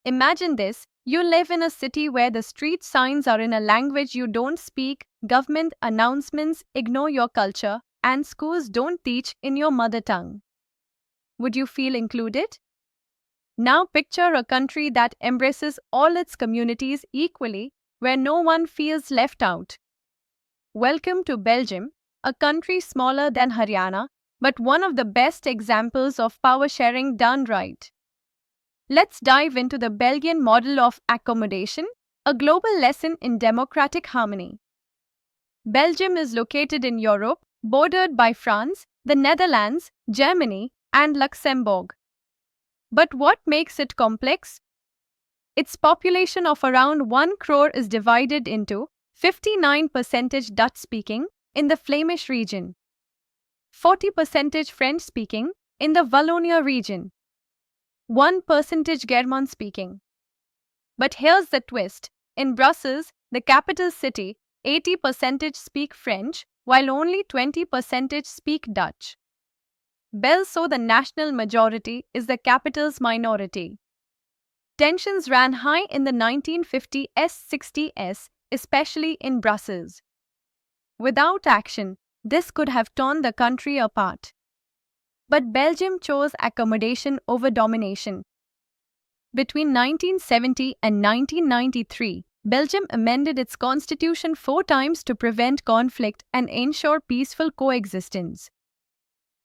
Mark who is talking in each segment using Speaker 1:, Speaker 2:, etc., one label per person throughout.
Speaker 1: Imagine this, you live in a city where the street signs are in a language you don't speak, government announcements ignore your culture, and schools don't teach in your mother tongue. Would you feel included? Now picture a country that embraces all its communities equally, where no one feels left out. Welcome to Belgium, a country smaller than Haryana, but one of the best examples of power sharing done right. Let's dive into the Belgian Model of Accommodation, a global lesson in democratic harmony. Belgium is located in Europe, bordered by France, the Netherlands, Germany, and Luxembourg. But what makes it complex? Its population of around 1 crore is divided into 59% Dutch-speaking in the Flemish region, 40% French-speaking in the Wallonia region, 1% German-speaking. But here's the twist. In Brussels, the capital city, 80% speak French, while only 20% speak Dutch. So the national majority is the capital's minority. Tensions ran high in the 1950s-60s, especially in Brussels. Without action, this could have torn the country apart. But Belgium chose accommodation over domination. Between 1970 and 1993, Belgium amended its constitution 4 times to prevent conflict and ensure peaceful coexistence.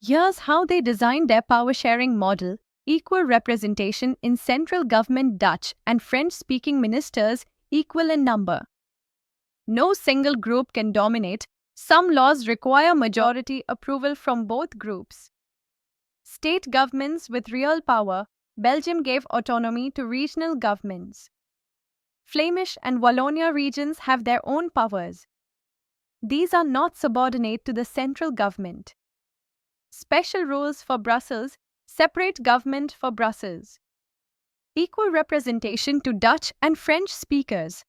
Speaker 1: Here's how they designed their power-sharing model: equal representation in central government, Dutch and French-speaking ministers equal in number. No single group can dominate. Some laws require majority approval from both groups. State governments with real power. Belgium gave autonomy to regional governments. Flemish and Wallonia regions have their own powers. These are not subordinate to the central government. Special rules for Brussels, separate government for Brussels. Equal representation to Dutch and French speakers.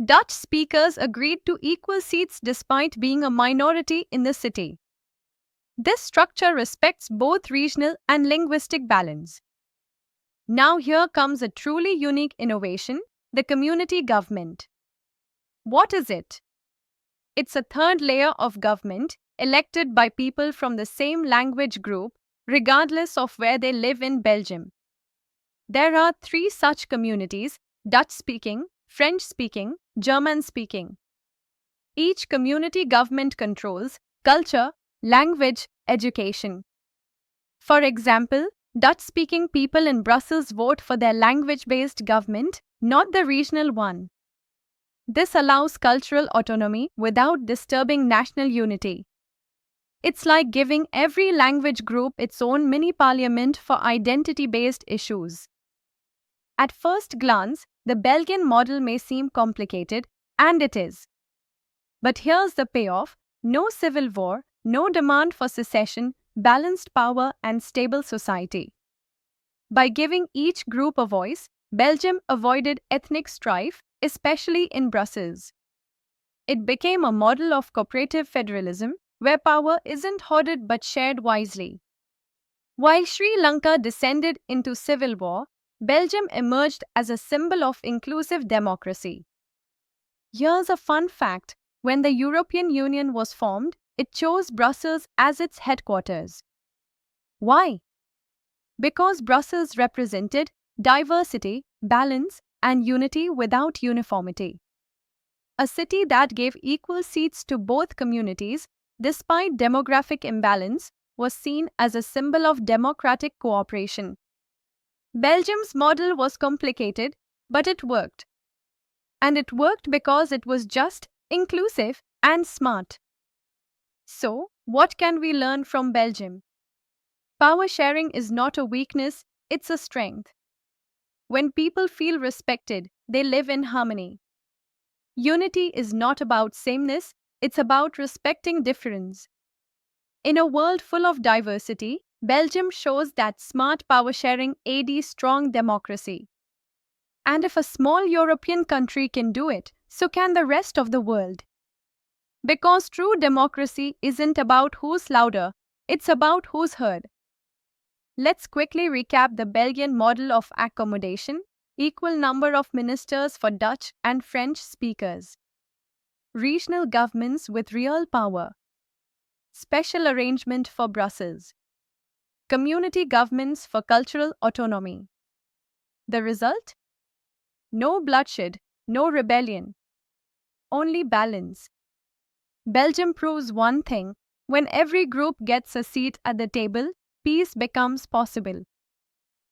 Speaker 1: Dutch speakers agreed to equal seats despite being a minority in the city. This structure respects both regional and linguistic balance. Now here comes a truly unique innovation: the community government. What is it? It's a third layer of government, elected by people from the same language group, regardless of where they live in Belgium. There are 3 such communities: Dutch-speaking, French-speaking, German-speaking. Each community government controls culture, language, education. For example, Dutch-speaking people in Brussels vote for their language-based government, not the regional one. This allows cultural autonomy without disturbing national unity. It's like giving every language group its own mini-parliament for identity-based issues. At first glance, the Belgian model may seem complicated, and it is. But here's the payoff: no civil war, no demand for secession, balanced power, and stable society. By giving each group a voice, Belgium avoided ethnic strife, especially in Brussels. It became a model of cooperative federalism, where power isn't hoarded but shared wisely. While Sri Lanka descended into civil war, Belgium emerged as a symbol of inclusive democracy. Here's a fun fact: when the European Union was formed, it chose Brussels as its headquarters. Why? Because Brussels represented diversity, balance, and unity without uniformity. A city that gave equal seats to both communities, despite demographic imbalance, was seen as a symbol of democratic cooperation. Belgium's model was complicated, but it worked. And it worked because it was just, inclusive, and smart. So, what can we learn from Belgium? Power sharing is not a weakness, it's a strength. When people feel respected, they live in harmony. Unity is not about sameness, it's about respecting difference. In a world full of diversity, Belgium shows that smart power sharing aids strong democracy. And if a small European country can do it, so can the rest of the world. Because true democracy isn't about who's louder, it's about who's heard. Let's quickly recap the Belgian model of accommodation. Equal number of ministers for Dutch and French speakers. Regional governments with real power. Special arrangement for Brussels. Community governments for cultural autonomy. The result? No bloodshed, no rebellion. Only balance. Belgium proves one thing: when every group gets a seat at the table, peace becomes possible.